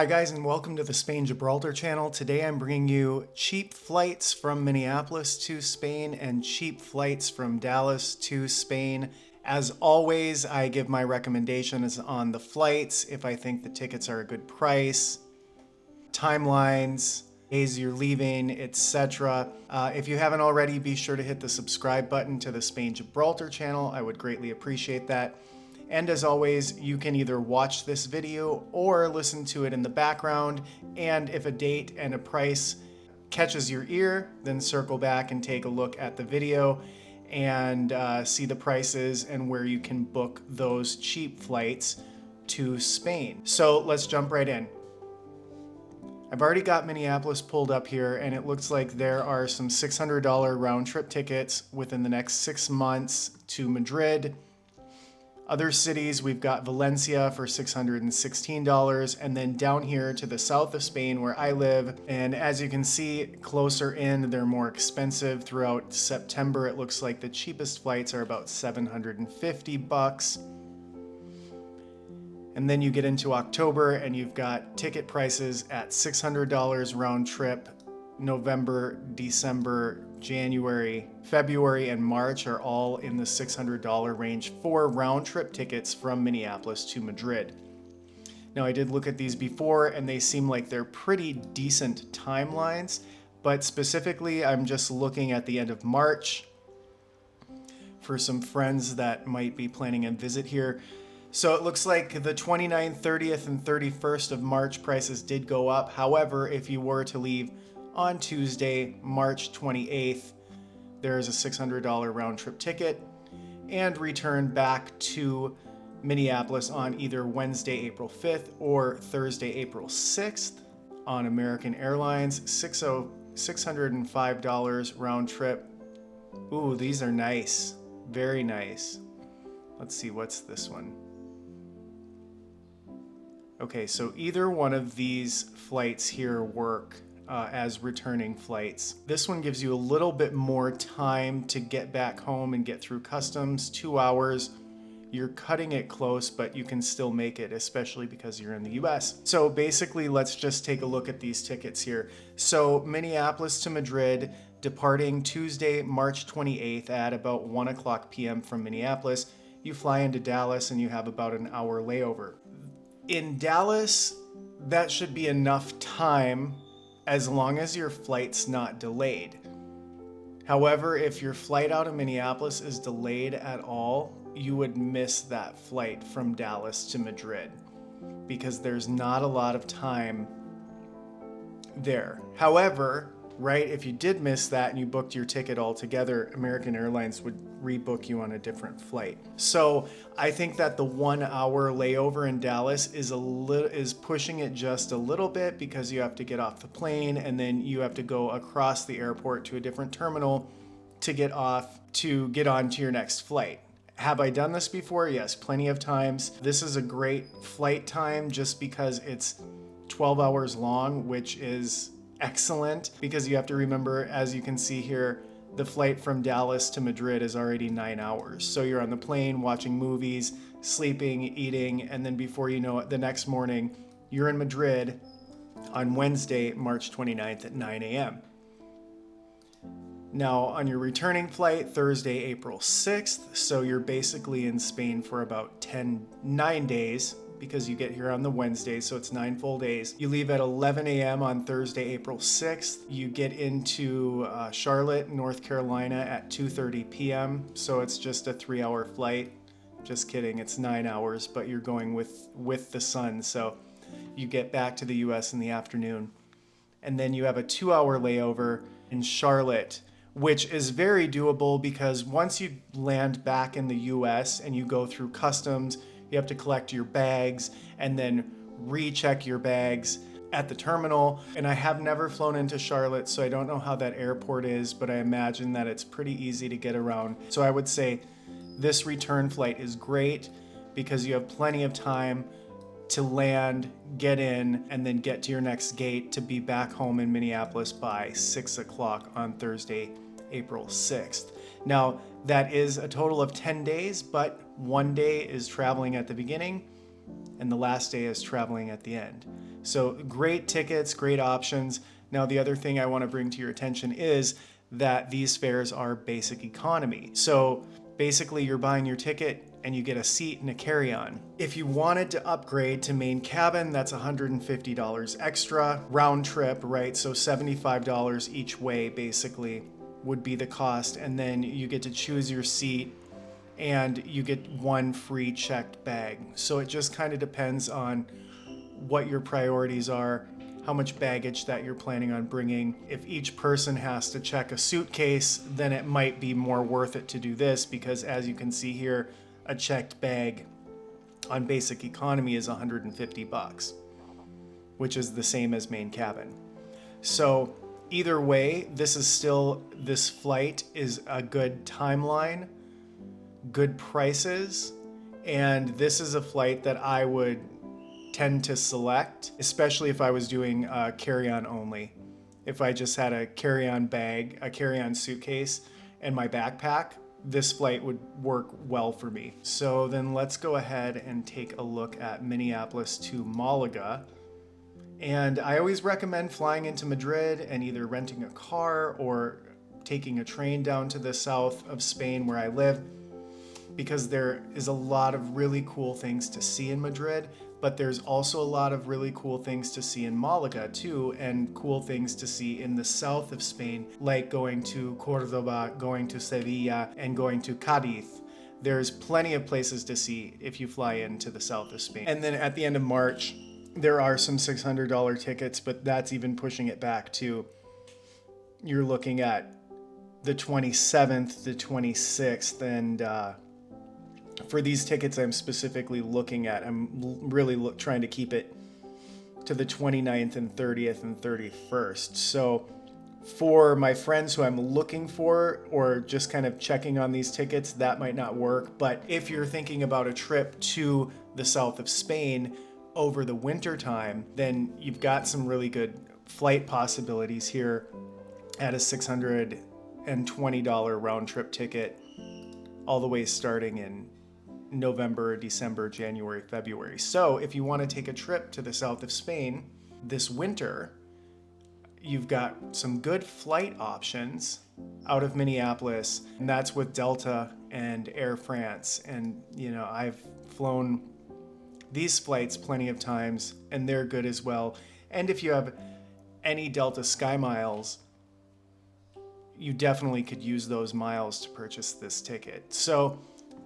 Hi guys, and welcome to the Spain Gibraltar channel. Today I'm bringing you cheap flights from Minneapolis to Spain and cheap flights from Dallas to Spain. As always, I give my recommendations on the flights, if I think the tickets are a good price, timelines, days you're leaving, etc. If you haven't already, be sure to hit the subscribe button to the Spain Gibraltar channel. I would greatly appreciate that. And as always, you can either watch this video or listen to it in the background. And if a date and a price catches your ear, then circle back and take a look at the video and see the prices and where you can book those cheap flights to Spain. So let's jump right in. I've already got Minneapolis pulled up here, and it looks like there are some $600 round trip tickets within the next 6 months to Madrid. Other cities, we've got Valencia for $616, and then down here to the south of Spain where I live. And as you can see, closer in, they're more expensive. Throughout September, it looks like the cheapest flights are about $750. And then you get into October and you've got ticket prices at $600 round trip. November, December, January, February, and March are all in the $600 range for round trip tickets from Minneapolis to Madrid. Now, I did look at these before and they seem like they're pretty decent timelines, but specifically I'm just looking at the end of March for some friends that might be planning a visit here. So it looks like the 29th, 30th, and 31st of March prices did go up. However, if you were to leave on Tuesday, March 28th, there is a $600 round trip ticket, and return back to Minneapolis on either Wednesday, April 5th or Thursday, April 6th on American Airlines, $605 round trip. Ooh, these are nice. Very nice. Let's see, what's this one? Okay, so either one of these flights here work as returning flights. This one gives you a little bit more time to get back home and get through customs, 2 hours. You're cutting it close, but you can still make it, especially because you're in the US. So basically, let's just take a look at these tickets here. So Minneapolis to Madrid, departing Tuesday, March 28th at about 1:00 p.m. from Minneapolis. You fly into Dallas and you have about an hour layover. In Dallas, that should be enough time as long as your flight's not delayed. However, if your flight out of Minneapolis is delayed at all, you would miss that flight from Dallas to Madrid because there's not a lot of time there. However, right, if you did miss that and you booked your ticket altogether, American Airlines would rebook you on a different flight. So I think that the 1 hour layover in Dallas is pushing it just a little bit because you have to get off the plane and then you have to go across the airport to a different terminal to get on to your next flight. Have I done this before? Yes, plenty of times. This is a great flight time just because it's 12 hours long, which is excellent because you have to remember, as you can see here, the flight from Dallas to Madrid is already 9 hours. So you're on the plane watching movies, sleeping, eating, and then before you know it, the next morning, you're in Madrid on Wednesday, March 29th at 9 a.m. Now, on your returning flight, Thursday, April 6th, so you're basically in Spain for about 9 days, because you get here on the Wednesday, so it's 9 full days. You leave at 11 a.m. on Thursday, April 6th. You get into Charlotte, North Carolina at 2:30 p.m., so it's just a 3-hour flight. Just kidding, it's 9 hours, but you're going with the sun, so you get back to the US in the afternoon. And then you have a 2-hour layover in Charlotte, which is very doable because once you land back in the US and you go through customs, you have to collect your bags and then recheck your bags at the terminal. And I have never flown into Charlotte, so I don't know how that airport is, but I imagine that it's pretty easy to get around. So I would say this return flight is great because you have plenty of time to land, get in, and then get to your next gate to be back home in Minneapolis by 6 o'clock on Thursday, April 6th. Now, that is a total of 10 days, but 1 day is traveling at the beginning, and the last day is traveling at the end. So great tickets, great options. Now the other thing I want to bring to your attention is that these fares are basic economy. So basically you're buying your ticket and you get a seat and a carry-on. If you wanted to upgrade to main cabin, that's $150 extra round trip, right? So $75 each way basically would be the cost. And then you get to choose your seat and you get one free checked bag. So it just kind of depends on what your priorities are, how much baggage that you're planning on bringing. If each person has to check a suitcase, then it might be more worth it to do this, because as you can see here, a checked bag on basic economy is $150, which is the same as main cabin. So either way, this flight is a good timeline, good prices, and this is a flight that I would tend to select, especially if I was doing carry-on only. If I just had a carry-on bag, a carry-on suitcase, and my backpack, this flight would work well for me. So then let's go ahead and take a look at Minneapolis to Malaga. And I always recommend flying into Madrid and either renting a car or taking a train down to the south of Spain where I live, because there is a lot of really cool things to see in Madrid, but there's also a lot of really cool things to see in Malaga too, and cool things to see in the south of Spain, like going to Cordoba, going to Sevilla, and going to Cadiz. There's plenty of places to see if you fly into the south of Spain. And then at the end of March, there are some $600 tickets, but that's even pushing it back to, you're looking at the 27th, the 26th, and for these tickets I'm specifically looking at, I'm really trying to keep it to the 29th and 30th and 31st. So for my friends who I'm looking for, or just kind of checking on these tickets, that might not work. But if you're thinking about a trip to the south of Spain over the winter time, then you've got some really good flight possibilities here at a $620 round trip ticket, all the way starting in November, December, January, February. So if you want to take a trip to the south of Spain this winter, you've got some good flight options out of Minneapolis, and that's with Delta and Air France. And you know, I've flown these flights plenty of times and they're good as well. And if you have any Delta Sky Miles, you definitely could use those miles to purchase this ticket. So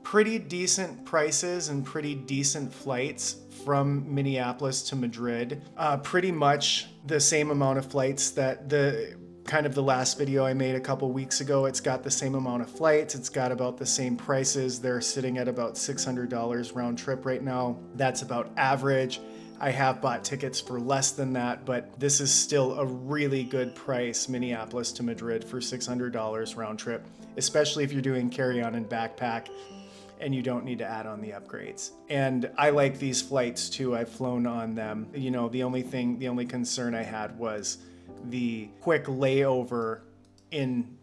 pretty decent prices and pretty decent flights from Minneapolis to Madrid. Pretty much the same amount of flights that the last video I made a couple weeks ago. It's got the same amount of flights. It's got about the same prices. They're sitting at about $600 round trip right now. That's about average. I have bought tickets for less than that, but this is still a really good price, Minneapolis to Madrid, for $600 round trip, especially if you're doing carry-on and backpack and you don't need to add on the upgrades. And I like these flights too. I've flown on them. You know, the only concern I had was the quick layover in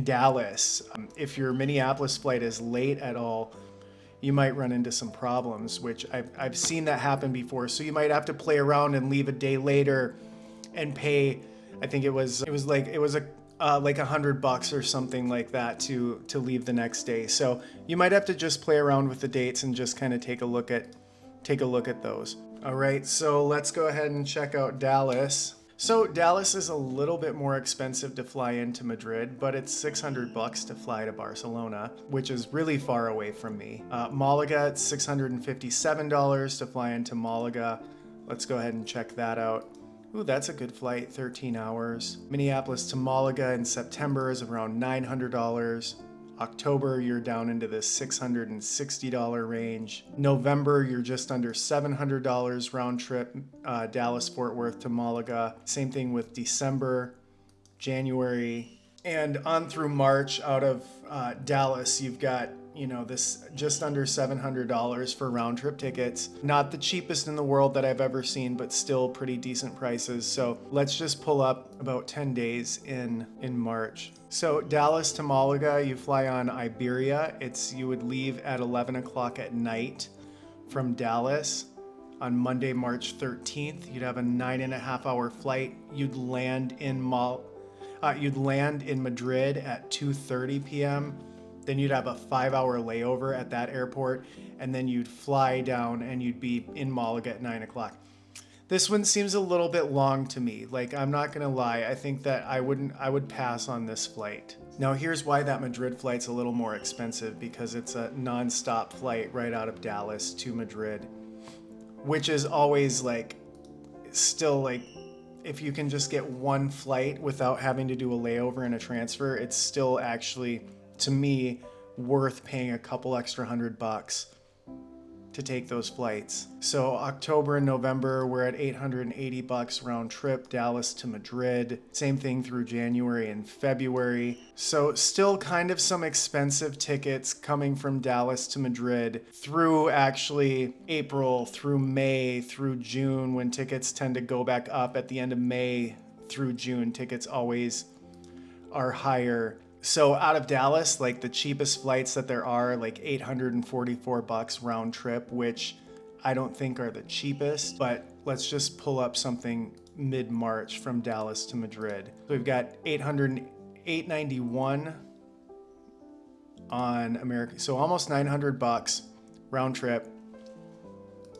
Dallas. If your Minneapolis flight is late at all, you might run into some problems, which I've seen that happen before. So you might have to play around and leave a day later and pay, I think it was like $100 or something like that to leave the next day. So you might have to just play around with the dates and just kind of take a look at those. All right, so let's go ahead and check out Dallas. So Dallas is a little bit more expensive to fly into Madrid, but it's $600 to fly to Barcelona, which is really far away from me. Malaga, it's $657 to fly into Malaga. Let's go ahead and check that out. Ooh, that's a good flight, 13 hours. Minneapolis to Malaga in September is around $900. October, you're down into the $660 range. November, you're just under $700 round trip, Dallas-Fort Worth to Malaga. Same thing with December, January, and on through March out of Dallas, you've got, you know, this just under $700 for round trip tickets. Not the cheapest in the world that I've ever seen, but still pretty decent prices. So let's just pull up about 10 days in March. So Dallas to Malaga, you fly on Iberia. You would leave at 11 o'clock at night from Dallas. on Monday, March 13th. You'd have a 9.5-hour flight. You'd land in Madrid at 2:30 p.m. Then you'd have a 5-hour layover at that airport, and then you'd fly down and you'd be in Malaga at 9 o'clock. This one seems a little bit long to me. Like, I'm not gonna lie, I think that I would pass on this flight. Now here's why that Madrid flight's a little more expensive, because it's a non-stop flight right out of Dallas to Madrid, which is always like, still like, if you can just get one flight without having to do a layover and a transfer, it's still actually, to me, worth paying a couple extra $100 to take those flights. So October and November, we're at $880 round trip, Dallas to Madrid. Same thing through January and February. So still kind of some expensive tickets coming from Dallas to Madrid through actually April, through May, through June, when tickets tend to go back up at the end of May through June. Tickets always are higher. So out of Dallas, like the cheapest flights that there are, like $844 round trip, which I don't think are the cheapest, but let's just pull up something mid-March from Dallas to Madrid. So we've got $891 on American, so almost $900 round trip.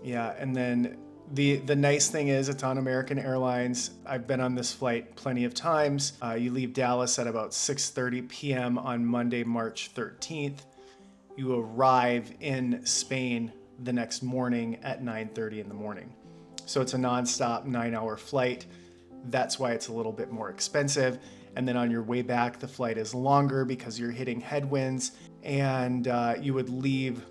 Yeah, and then the nice thing is it's on American Airlines. I've been on this flight plenty of times. You leave Dallas at about 6:30 p.m. on Monday, March 13th. You arrive in Spain the next morning at 9:30 in the morning. So it's a nonstop 9-hour flight. That's why it's a little bit more expensive. And then on your way back, the flight is longer because you're hitting headwinds, and you would leave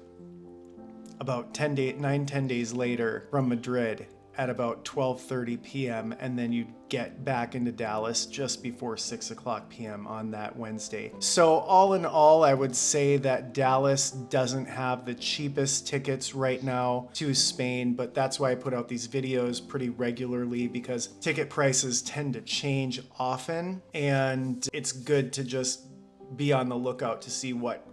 about 10 days later from Madrid at about 12:30 p.m. and then you'd get back into Dallas just before 6 o'clock p.m. on that Wednesday. So all in all, I would say that Dallas doesn't have the cheapest tickets right now to Spain, but that's why I put out these videos pretty regularly, because ticket prices tend to change often, and it's good to just be on the lookout to see what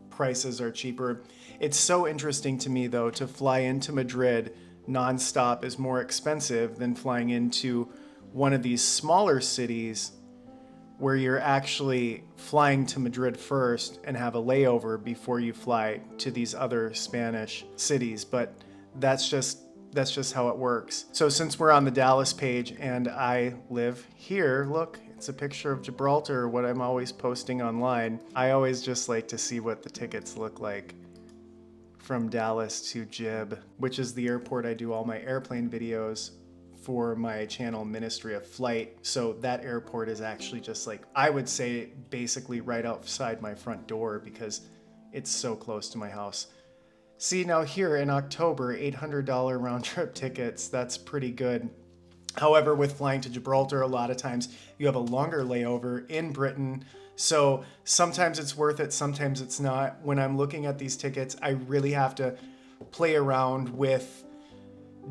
prices are cheaper. It's so interesting to me, though, to fly into Madrid nonstop is more expensive than flying into one of these smaller cities where you're actually flying to Madrid first and have a layover before you fly to these other Spanish cities. But that's just how it works. So since we're on the Dallas page and I live here, look, it's a picture of Gibraltar, what I'm always posting online. I always just like to see what the tickets look like from Dallas to Gib, which is the airport I do all my airplane videos for my channel, Ministry of Flight. So that airport is actually just like, I would say, basically right outside my front door because it's so close to my house. See, now here in October, $800 round trip tickets, that's pretty good. However, with flying to Gibraltar, a lot of times you have a longer layover in Britain. So sometimes it's worth it, sometimes it's not. When I'm looking at these tickets, I really have to play around with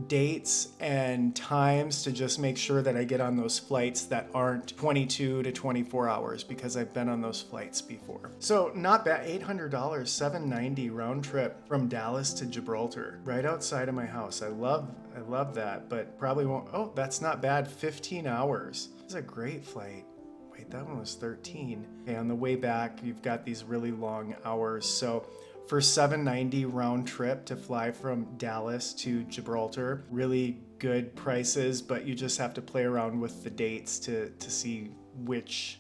dates and times to just make sure that I get on those flights that aren't 22 to 24 hours, because I've been on those flights before. So not bad, $800, $790 round trip from Dallas to Gibraltar, right outside of my house. I love that, but probably won't. Oh, that's not bad, 15 hours. This is a great flight. Wait, that one was 13. Okay, on the way back, you've got these really long hours. So for $790 round trip to fly from Dallas to Gibraltar, really good prices, but you just have to play around with the dates to see which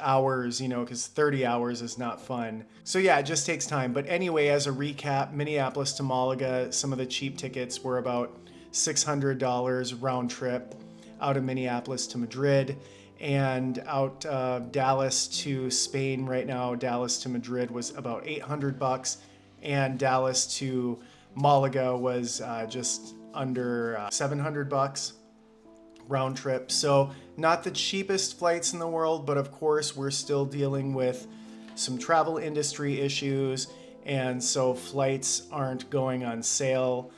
hours, because 30 hours is not fun. So yeah, it just takes time. But anyway, as a recap, Minneapolis to Malaga, some of the cheap tickets were about $600 round trip out of Minneapolis to Madrid. And out Dallas to Spain right now, Dallas to Madrid was about $800, and Dallas to Malaga was just under $700 round trip. So not the cheapest flights in the world, but of course we're still dealing with some travel industry issues, and so flights aren't going on sale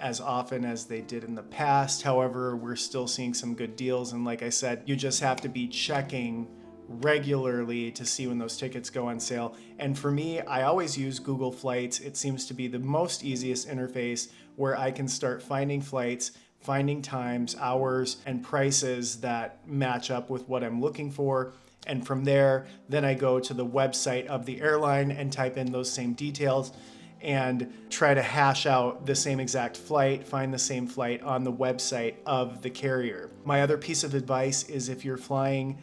as often as they did in the past. However, we're still seeing some good deals, and like I said, you just have to be checking regularly to see when those tickets go on sale. And for me, I always use Google Flights. It seems to be the most easiest interface where I can start finding flights, finding times, hours, and prices that match up with what I'm looking for. And from there, then I go to the website of the airline and type in those same details and try to hash out the same exact flight, find the same flight on the website of the carrier. My other piece of advice is if you're flying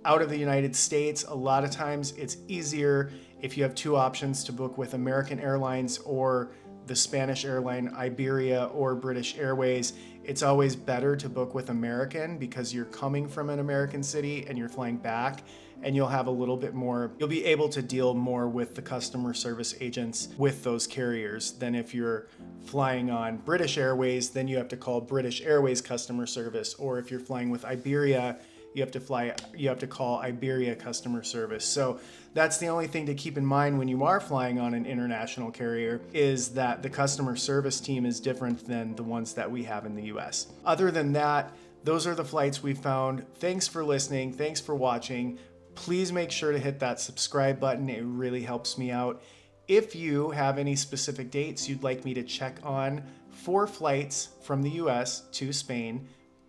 out of the United States, a lot of times it's easier if you have two options to book with American Airlines or the Spanish airline Iberia or British Airways. It's always better to book with American because you're coming from an American city and you're flying back, and you'll have a little bit more, you'll be able to deal more with the customer service agents with those carriers than if you're flying on British Airways, then you have to call British Airways customer service, or if you're flying with Iberia, you have to call Iberia customer service. So that's the only thing to keep in mind when you are flying on an international carrier, is that the customer service team is different than the ones that we have in the US. Other than that, those are the flights we found. Thanks for listening. Thanks for watching. Please make sure to hit that subscribe button. It really helps me out. If you have any specific dates you'd like me to check on for flights from the US to Spain,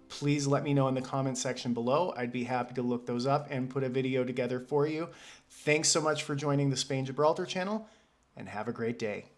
please let me know in the comment section below. I'd be happy to look those up and put a video together for you. Thanks so much for joining the Spain Gibraltar channel, and have a great day.